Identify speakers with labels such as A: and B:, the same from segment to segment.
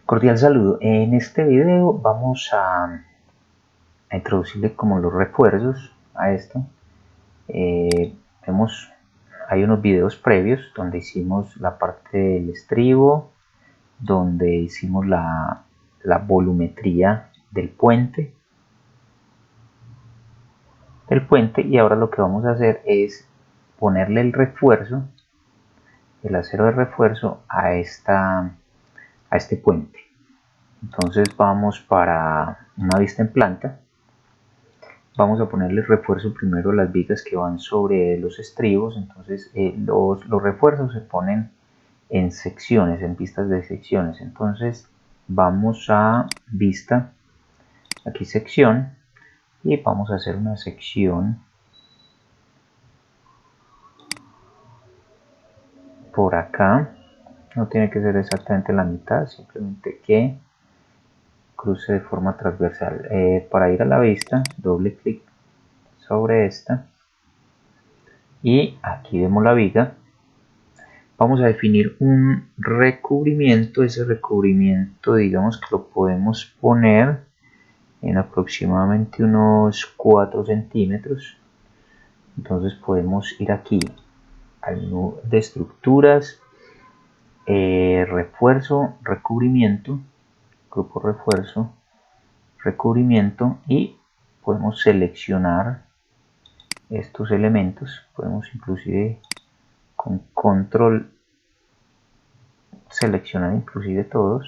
A: Cordial saludo. En este video vamos a introducirle como los refuerzos a esto. Hay unos videos previos donde hicimos la parte del estribo, donde hicimos la volumetría del puente y ahora lo que vamos a hacer es ponerle el refuerzo, el acero de refuerzo a este puente. Entonces vamos para una vista en planta. Vamos a ponerle refuerzo primero a las vigas que van sobre los estribos. Entonces los refuerzos se ponen en secciones, en vistas de secciones. Entonces vamos a vista, aquí sección, y vamos a hacer una sección por acá. No tiene que ser exactamente la mitad, simplemente que cruce de forma transversal. Para ir a la vista, doble clic sobre esta y aquí vemos la viga. Vamos a definir un recubrimiento. Ese recubrimiento, digamos que lo podemos poner en aproximadamente unos 4 centímetros. Entonces podemos ir aquí al menú de estructuras, refuerzo, recubrimiento, grupo refuerzo, recubrimiento, y podemos seleccionar estos elementos. Podemos inclusive con control seleccionar inclusive todos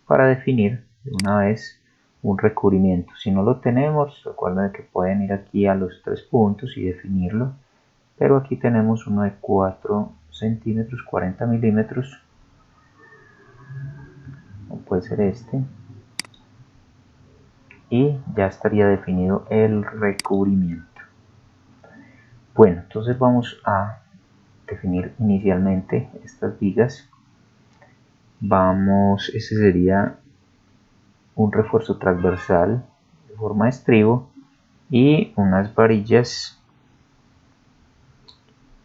A: para definir de una vez un recubrimiento. Si no lo tenemos, recuerden que pueden ir aquí a los 3 puntos y definirlo, pero aquí tenemos uno de 4 centímetros, 40 milímetros, o puede ser este, y ya estaría definido el recubrimiento. Bueno, entonces vamos a definir inicialmente estas vigas. Ese sería un refuerzo transversal de forma de estribo y unas varillas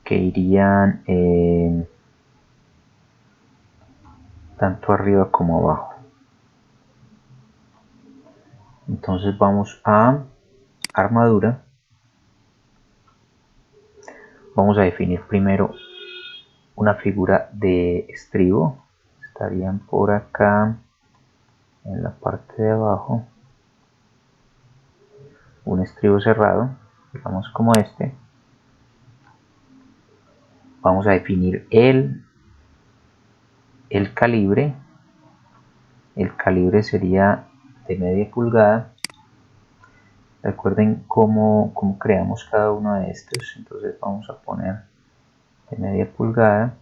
A: que irían tanto arriba como abajo. Entonces vamos a armadura. Vamos a definir primero una figura de estribo. Estarían por acá en la parte de abajo. Un estribo cerrado, digamos como este. Vamos a definir el calibre. El calibre sería de media pulgada. Recuerden cómo creamos cada uno de estos. Entonces vamos a poner de media pulgada.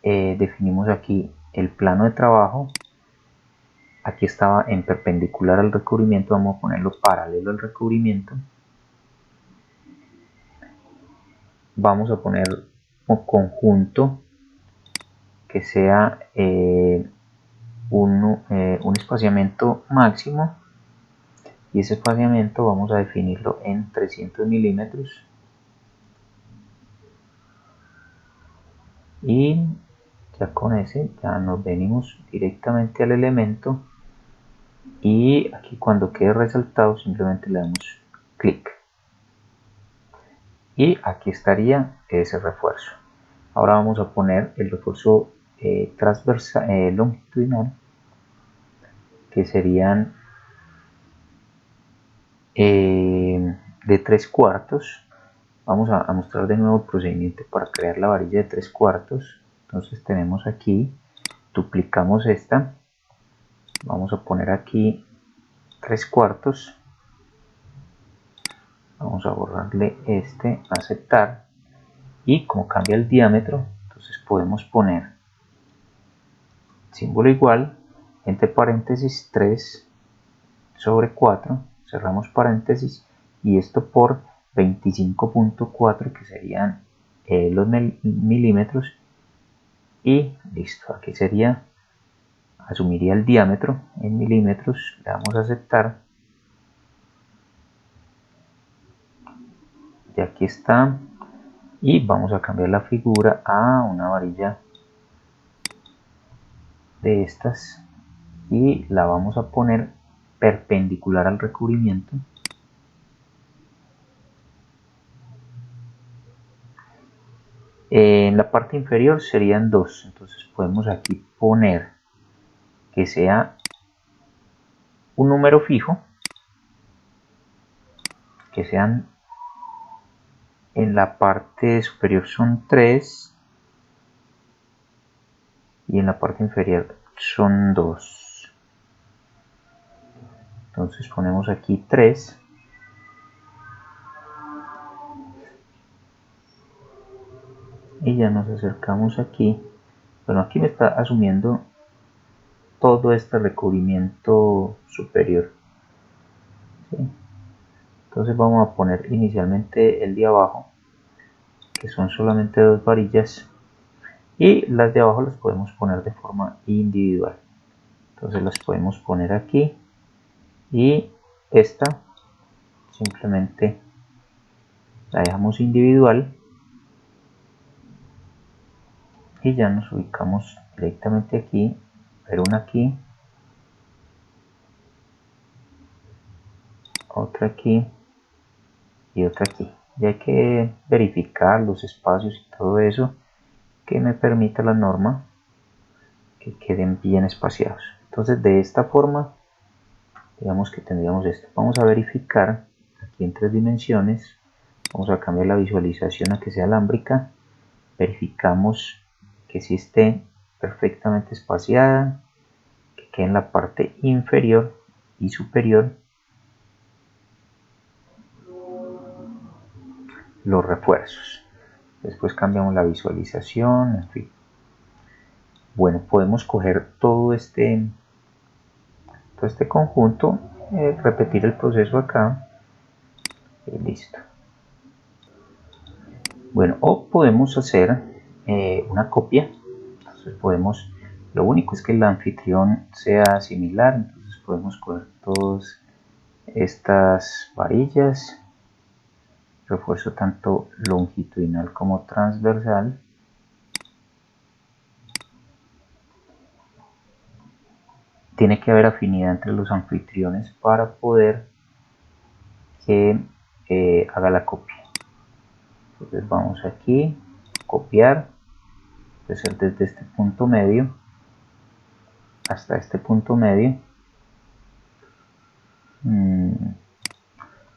A: Definimos aquí el plano de trabajo. Aquí estaba en perpendicular al recubrimiento, vamos a ponerlo paralelo al recubrimiento. Vamos a poner un conjunto que sea un espaciamiento máximo, y ese espaciamiento vamos a definirlo en 300 milímetros. Y ya con ese ya nos venimos directamente al elemento, y aquí cuando quede resaltado simplemente le damos clic y aquí estaría ese refuerzo. Ahora vamos a poner el refuerzo transversal, longitudinal, que serían de 3/4. Vamos a mostrar de nuevo el procedimiento para crear la varilla de 3/4. Entonces tenemos aquí, duplicamos esta, vamos a poner aquí 3/4, vamos a borrarle este, aceptar, y como cambia el diámetro, entonces podemos poner símbolo igual, entre paréntesis 3/4, cerramos paréntesis, y esto por 25.4, que serían los milímetros, y listo. Aquí sería, asumiría el diámetro en milímetros, le damos a aceptar, y aquí está, y vamos a cambiar la figura a una varilla de estas y la vamos a poner perpendicular al recubrimiento. En la parte inferior serían 2, entonces podemos aquí poner que sea un número fijo, que sean en la parte superior son 3 y en la parte inferior son 2. Entonces ponemos aquí 3. Y ya nos acercamos aquí. Bueno, aquí me está asumiendo todo este recubrimiento superior, ¿sí? Entonces vamos a poner inicialmente el de abajo, que son solamente 2 varillas, y las de abajo las podemos poner de forma individual. Entonces las podemos poner aquí y esta simplemente la dejamos individual y ya nos ubicamos directamente aquí, pero una aquí, otra aquí y otra aquí. Y hay que verificar los espacios y todo eso que me permita la norma que queden bien espaciados. Entonces de esta forma, digamos que tendríamos esto. Vamos a verificar aquí en 3 dimensiones. Vamos a cambiar la visualización a que sea alámbrica. Verificamos que sí esté perfectamente espaciada, que quede en la parte inferior y superior los refuerzos. Después cambiamos la visualización, en fin. Bueno, podemos coger todo este conjunto, repetir el proceso acá y listo. Bueno, o podemos hacer una copia. Entonces podemos, lo único es que el anfitrión sea similar, entonces podemos coger todas estas varillas, refuerzo tanto longitudinal como transversal, tiene que haber afinidad entre los anfitriones para poder que haga la copia. Entonces vamos aquí, copiar, puede ser desde este punto medio hasta este punto medio,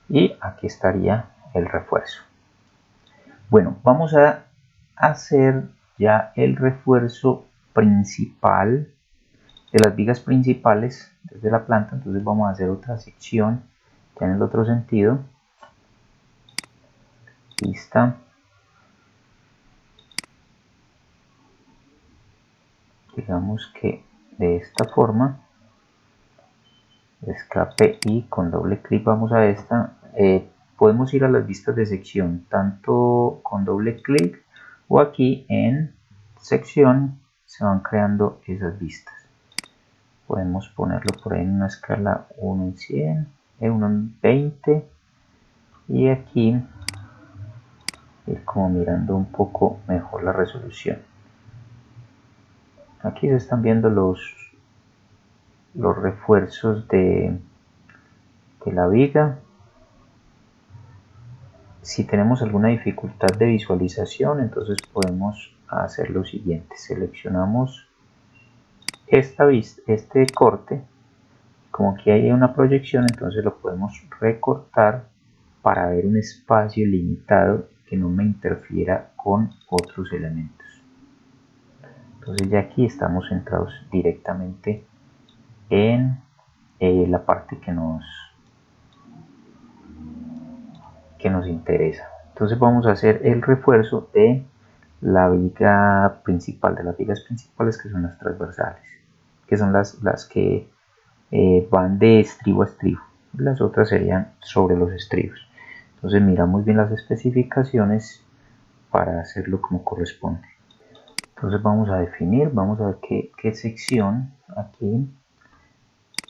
A: y aquí estaría el refuerzo. Bueno, vamos a hacer ya el refuerzo principal de las vigas principales desde la planta. Entonces vamos a hacer otra sección ya en el otro sentido. Lista. Digamos que de esta forma, escape y con doble clic vamos a esta. Podemos ir a las vistas de sección tanto con doble clic o aquí en sección se van creando esas vistas. Podemos ponerlo por ahí en una escala 1 en 100, 1 en 20 y aquí ir como mirando un poco mejor la resolución. Aquí se están viendo los refuerzos de la viga. Si tenemos alguna dificultad de visualización, entonces podemos hacer lo siguiente: seleccionamos este corte, como que hay una proyección, entonces lo podemos recortar para ver un espacio limitado que no me interfiera con otros elementos. Entonces ya aquí estamos centrados directamente en la parte que nos interesa. Entonces vamos a hacer el refuerzo de la viga principal, de las vigas principales, que son las transversales, que son las que van de estribo a estribo. Las otras serían sobre los estribos. Entonces miramos bien las especificaciones para hacerlo como corresponde. Entonces vamos a definir, vamos a ver qué sección aquí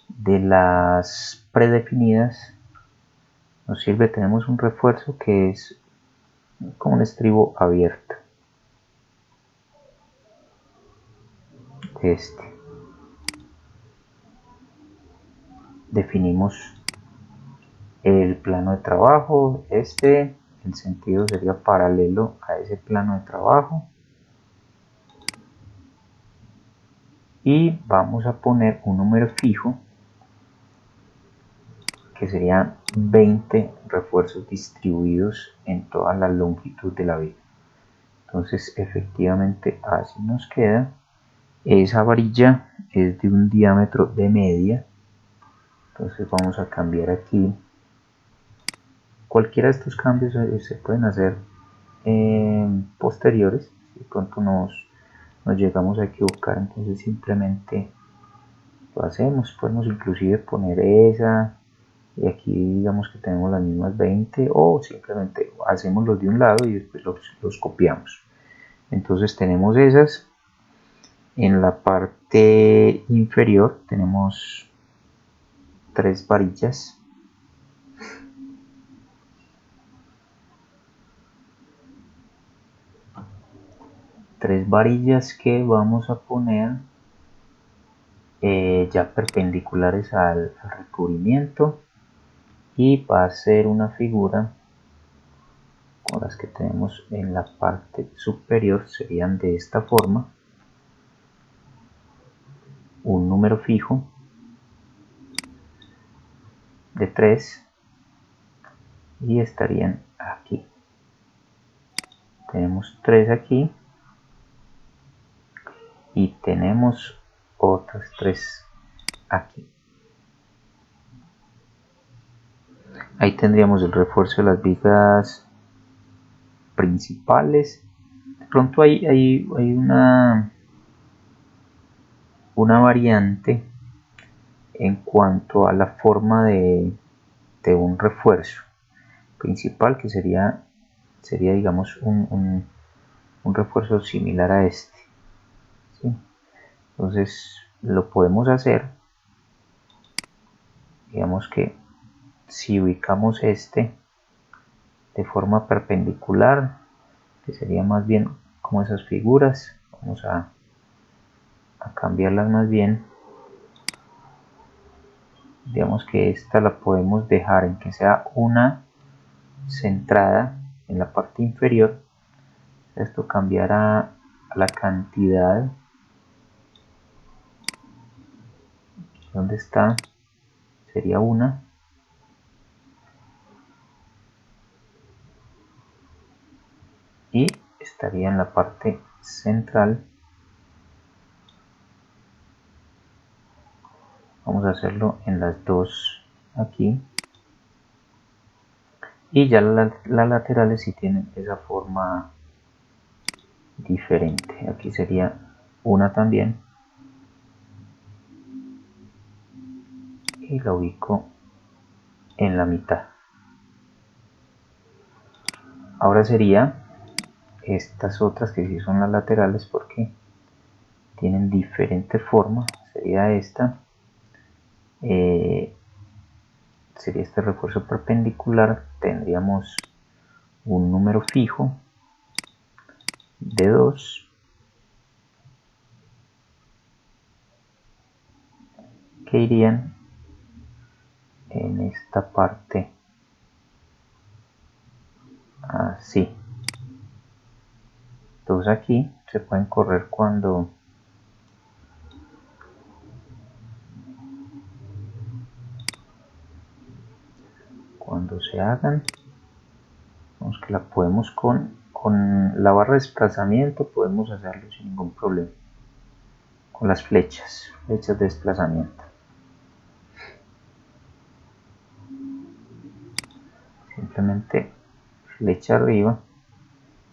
A: de las predefinidas nos sirve. Tenemos un refuerzo que es como un estribo abierto, este. definimos el plano de trabajo. El sentido sería paralelo a ese plano de trabajo. Y vamos a poner un número fijo que serían 20 refuerzos distribuidos en toda la longitud de la viga. Entonces efectivamente así nos queda. Esa varilla es de un diámetro de media. Entonces vamos a cambiar aquí. Cualquiera de estos cambios se pueden hacer posteriores. Si de pronto nos llegamos a equivocar, entonces simplemente lo hacemos. Podemos inclusive poner esa, y aquí digamos que tenemos las mismas 20, o simplemente hacemos los de un lado y después los copiamos. Entonces tenemos esas. En la parte inferior tenemos 3 varillas. Tres varillas que vamos a poner ya perpendiculares al recubrimiento, y va a ser una figura con las que tenemos en la parte superior. Serían de esta forma: un número fijo de 3 y estarían aquí. Tenemos 3 aquí y tenemos otras 3 aquí. Ahí tendríamos el refuerzo de las vigas principales. De pronto hay una variante en cuanto a la forma de un refuerzo principal, que sería digamos un refuerzo similar a este, ¿sí? Entonces lo podemos hacer. Digamos que si ubicamos este de forma perpendicular, que sería más bien como esas figuras, vamos a cambiarlas más bien. Digamos que esta la podemos dejar en que sea una centrada en la parte inferior. Esto cambiará la cantidad. ¿Dónde está? Sería una. Y estaría en la parte central. Vamos a hacerlo en las dos aquí. Y ya las laterales sí tienen esa forma diferente. Aquí sería una también. Y la ubico en la mitad. Ahora sería estas otras que sí son las laterales porque tienen diferente forma. Sería esta. Sería este refuerzo perpendicular. Tendríamos un número fijo de 2 que irían en esta parte así. Entonces aquí se pueden correr cuando se hagan. Vamos, que la podemos con la barra de desplazamiento, podemos hacerlo sin ningún problema, con las flechas de desplazamiento. Simplemente flecha arriba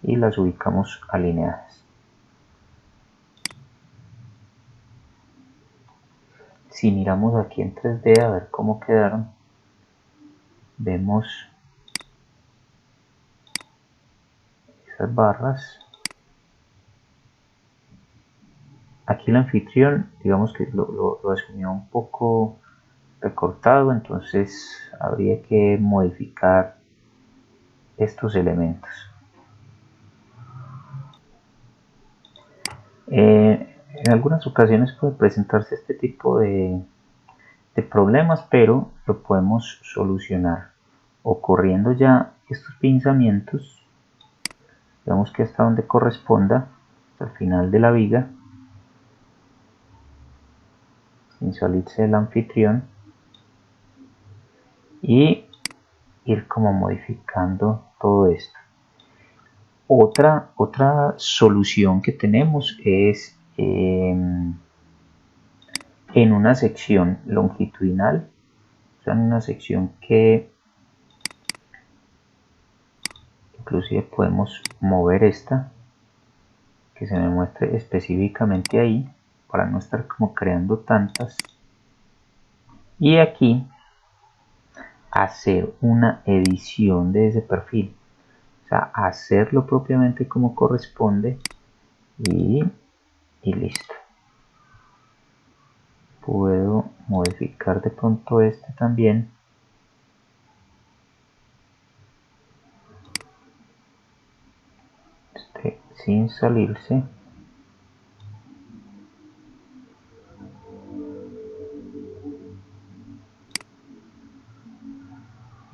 A: y las ubicamos alineadas. Si miramos aquí en 3D a ver cómo quedaron, vemos esas barras. Aquí el anfitrión, digamos que lo asumió un poco recortado, entonces habría que modificar estos elementos. En algunas ocasiones puede presentarse este tipo de de problemas, pero lo podemos solucionar o corriendo ya estos pinzamientos, digamos que hasta donde corresponda, hasta el final de la viga, sin salirse del anfitrión, y ir como modificando todo esto. Otra solución que tenemos es en una sección longitudinal, o sea, en una sección que inclusive podemos mover esta, que se me muestre específicamente ahí, para no estar como creando tantas, y aquí hacer una edición de ese perfil, o sea, hacerlo propiamente como corresponde y listo. Puedo modificar de pronto este también, sin salirse,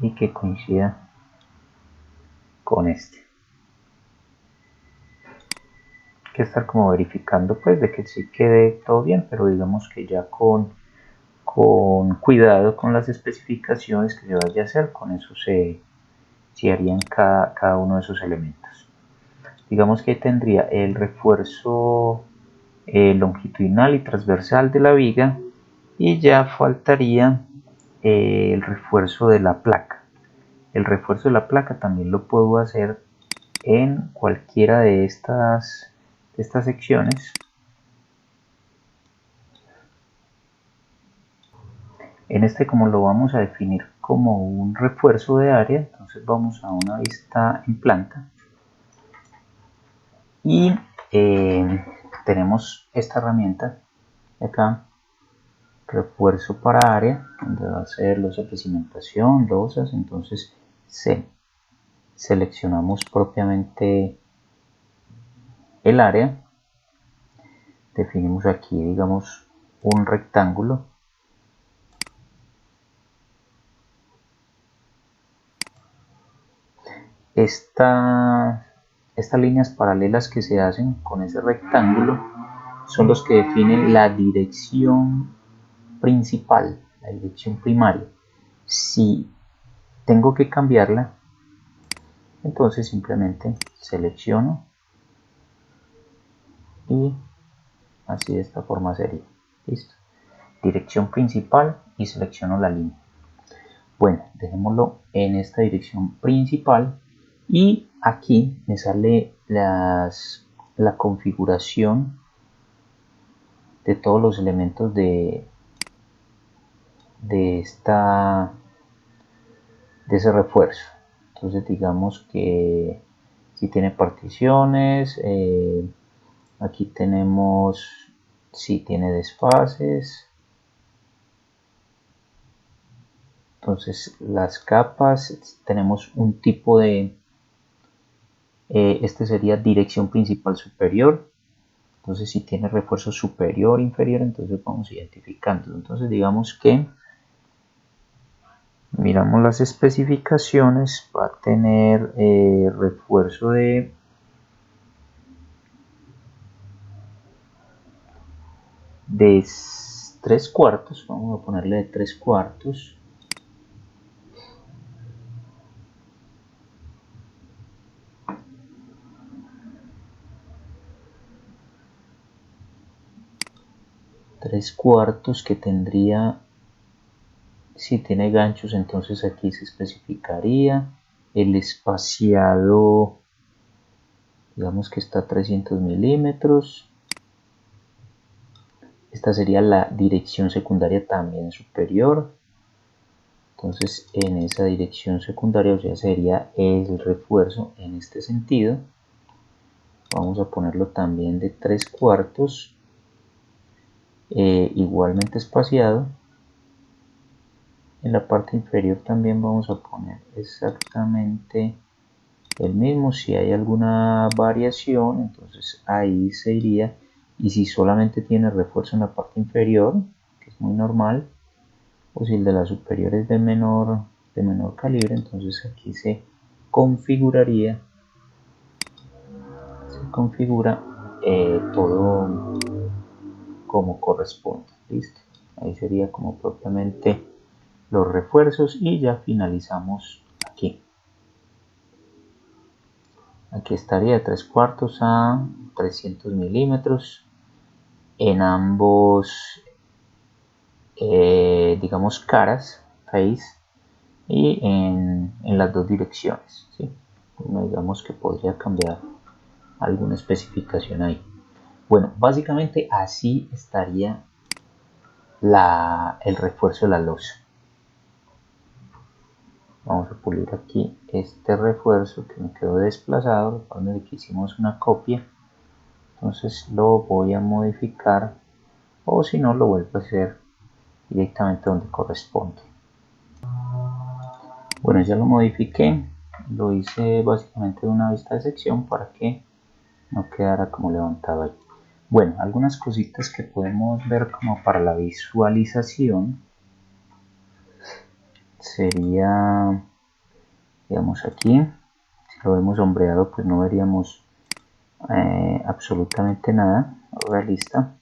A: y que coincida con este. Hay que estar como verificando pues de que sí quede todo bien, pero digamos que ya con cuidado con las especificaciones que se vaya a hacer, con eso se harían cada uno de esos elementos. Digamos que tendría el refuerzo longitudinal y transversal de la viga, y ya faltaría el refuerzo de la placa. El refuerzo de la placa también lo puedo hacer en cualquiera de estas secciones. En este, como lo vamos a definir como un refuerzo de área, entonces vamos a una vista en planta y tenemos esta herramienta de acá, refuerzo para área, donde va a ser losa de cimentación, losas. Entonces seleccionamos propiamente el área, definimos aquí, digamos, un rectángulo, estas líneas paralelas que se hacen con ese rectángulo son los que definen la dirección principal, la dirección primaria. Si tengo que cambiarla, entonces simplemente selecciono y así de esta forma sería. Listo. Dirección principal y selecciono la línea. Bueno, dejémoslo en esta dirección principal y aquí me sale la configuración de todos los elementos de ese refuerzo. Entonces digamos que si tiene particiones, aquí tenemos si tiene desfases. Entonces las capas, tenemos un tipo de este sería dirección principal superior. Entonces si tiene refuerzo superior, inferior, entonces vamos identificando. Entonces digamos que miramos las especificaciones, va a tener refuerzo de 3/4, vamos a ponerle de 3/4. Que tendría, si tiene ganchos, entonces aquí se especificaría el espaciado, digamos que está a 300 milímetros. Esta sería la dirección secundaria también superior. Entonces en esa dirección secundaria, o sea, sería el refuerzo en este sentido. Vamos a ponerlo también de 3/4, igualmente espaciado. En la parte inferior también vamos a poner exactamente el mismo. Si hay alguna variación, entonces ahí se iría. Y si solamente tiene refuerzo en la parte inferior, que es muy normal, o si el de la superior es de menor calibre, entonces aquí se configura todo como corresponde. Listo, ahí sería como propiamente los refuerzos y ya finalizamos aquí. Aquí estaría de 3/4 a 300 milímetros en ambos, digamos, caras, face, y en las dos direcciones, ¿sí? Bueno, digamos que podría cambiar alguna especificación ahí. Bueno, básicamente así estaría el refuerzo de la losa. Vamos a pulir aquí este refuerzo que me quedó desplazado, recuerden que hicimos una copia, entonces lo voy a modificar, o si no lo vuelvo a hacer directamente donde corresponde. Bueno, ya lo modifiqué, lo hice básicamente de una vista de sección para que no quedara como levantado ahí. Bueno, algunas cositas que podemos ver como para la visualización sería, digamos, aquí, si lo vemos sombreado pues no veríamos absolutamente nada realista.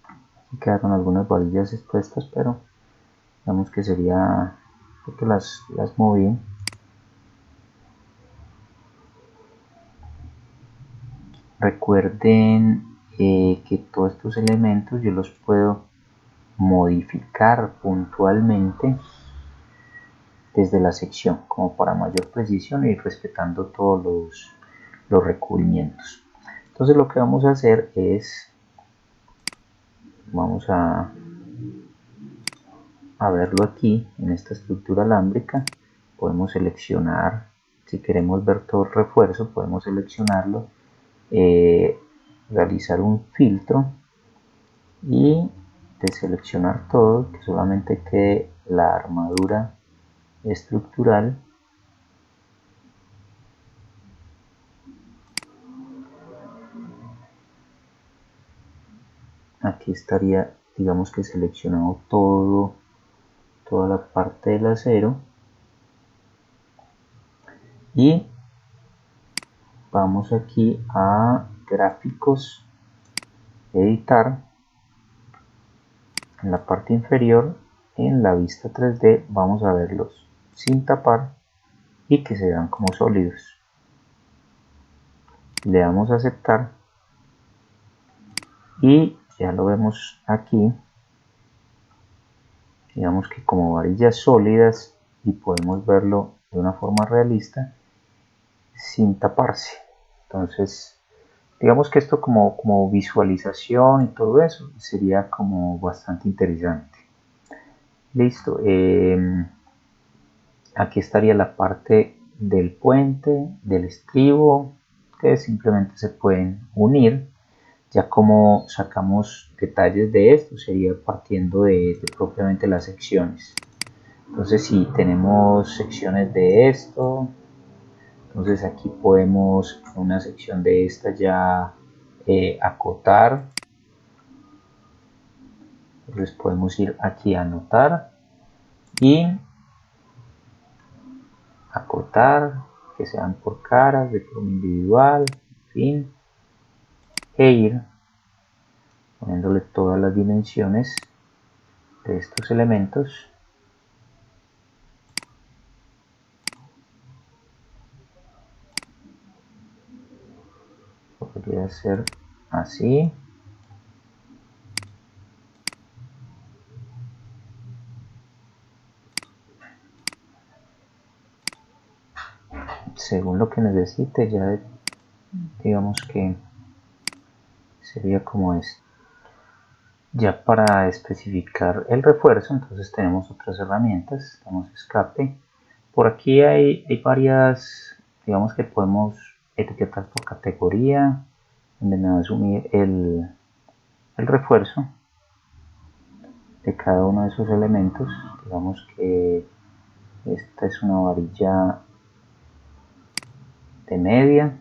A: Aquí quedaron algunas varillas expuestas, pero digamos que sería porque las moví. Recuerden que todos estos elementos yo los puedo modificar puntualmente desde la sección, como para mayor precisión y respetando todos los recubrimientos. Entonces lo que vamos a hacer es, vamos a verlo aquí en esta estructura alámbrica. Podemos seleccionar, si queremos ver todo el refuerzo, podemos seleccionarlo, realizar un filtro y deseleccionar todo, que solamente quede la armadura estructural. Aquí estaría, digamos que seleccionado toda la parte del acero, y vamos aquí a gráficos, editar. En la parte inferior, en la vista 3D, vamos a verlos sin tapar y que se vean como sólidos. Le damos a aceptar y ya lo vemos aquí, digamos que como varillas sólidas, y podemos verlo de una forma realista sin taparse. Entonces digamos que esto como visualización y todo eso sería como bastante interesante. Listo, aquí estaría la parte del puente, del estribo, que simplemente se pueden unir. Ya como sacamos detalles de esto sería partiendo de propiamente las secciones. Entonces si tenemos secciones de esto, entonces aquí podemos una sección de esta ya acotar. Entonces podemos ir aquí a anotar y acotar, que sean por caras, de forma individual, en fin, e ir poniéndole todas las dimensiones de estos elementos. Podría ser así. Según lo que necesite, ya digamos que sería como esto. Ya para especificar el refuerzo, entonces tenemos otras herramientas. Tenemos escape. Por aquí hay varias, digamos que podemos etiquetar por categoría, donde me va a asumir el refuerzo de cada uno de esos elementos. Digamos que esta es una varilla de media,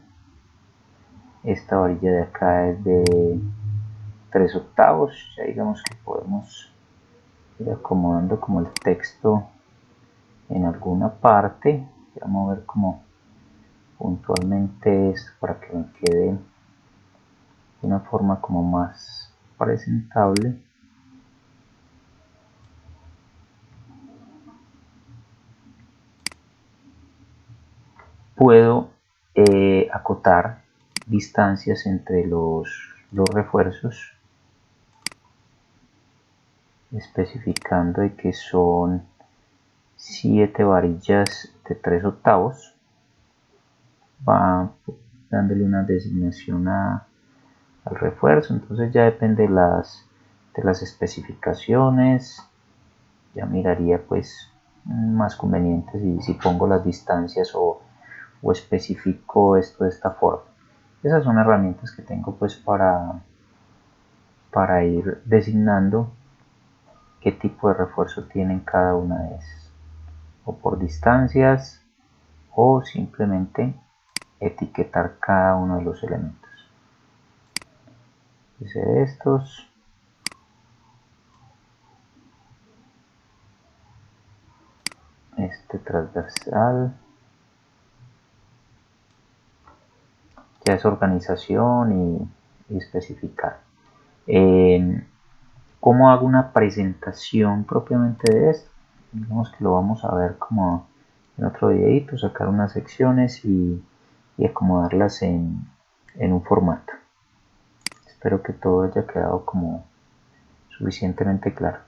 A: esta varilla de acá es de 3/8, ya digamos que podemos ir acomodando como el texto en alguna parte. Voy a mover como puntualmente esto para que me quede de una forma como más presentable. Puedo acotar distancias entre los refuerzos, especificando de que son 7 varillas de 3/8. Va dándole una designación al refuerzo, entonces ya depende de las especificaciones. Ya miraría pues más conveniente si pongo las distancias o especifico esto de esta forma. Esas son herramientas que tengo pues para ir designando qué tipo de refuerzo tienen cada una de esas, o por distancias o simplemente etiquetar cada uno de los elementos. Hice estos, este transversal, ya es organización y especificar. ¿Cómo hago una presentación propiamente de esto? Digamos que lo vamos a ver como en otro videito, sacar unas secciones y acomodarlas en un formato. Espero que todo haya quedado como suficientemente claro.